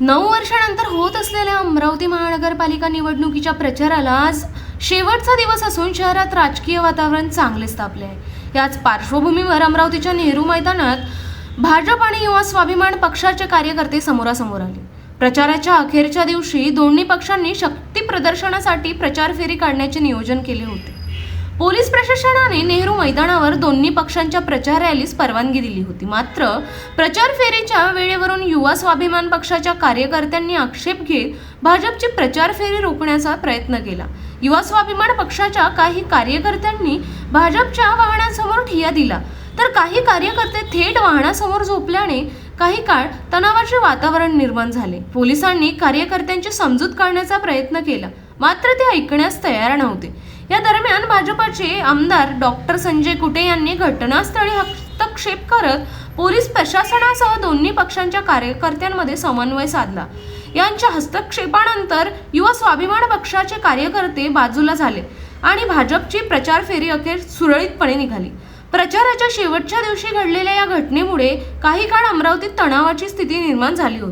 9 वर्षानंतर होत असलेल्या अमरावती महानगरपालिका निवडणुकीच्या प्रचाराला आज शेवटचा दिवस असून शहरात राजकीय वातावरण चांगलेच तापले आहे। याच पार्श्वभूमीवर अमरावतीच्या नेहरू मैदानात भाजप आणि युवा स्वाभिमान पक्षाचे कार्यकर्ते समोरासमोर आले। प्रचाराच्या अखेरच्या दिवशी दोन्ही पक्षांनी शक्ती प्रदर्शनासाठी प्रचार फेरी काढण्याचे नियोजन केले होते। पोलीस प्रशासनाने नेहरू मैदानावर दोन्ही पक्षांच्या प्रचार रॅलीस परवानगी दिली होती। मात्र प्रचार फेरीच्या वेळेवरून युवा स्वाभिमान पक्षाच्या कार्यकर्त्यांनी आक्षेप घेत भाजपची प्रचार फेरी रोखण्याचा प्रयत्न केला। युवा स्वाभिमान पक्षाच्या काही कार्यकर्त्यांनी भाजपच्या वाहनांसमोर ठिय्या दिला, तर काही कार्यकर्ते थेट वाहनासमोर झोपल्याने काही काळ तणावाचे वातावरण निर्माण झाले। पोलिसांनी कार्यकर्त्यांची समजूत काढण्याचा प्रयत्न केला, मात्र ते ऐकण्यास तयार नव्हते। या दरम्यान भाजपचे आमदार डॉक्टर संजय कुटे यांनी घटनास्थळी हस्तक्षेप करत पोलीस प्रशासनासह दोन्ही पक्षांच्या कार्यकर्त्यांमध्ये समन्वय साधला। यांच्या हस्तक्षेपानंतर युवा स्वाभिमान पक्षाचे कार्यकर्ते बाजूला झाले आणि भाजपची प्रचार फेरी अखेर सुरळीतपणे निघाली। प्रचाराच्या शेवटच्या दिवशी घडलेल्या या घटनेमुळे काही काळ अमरावतीत तणावाची स्थिती निर्माण झाली होती।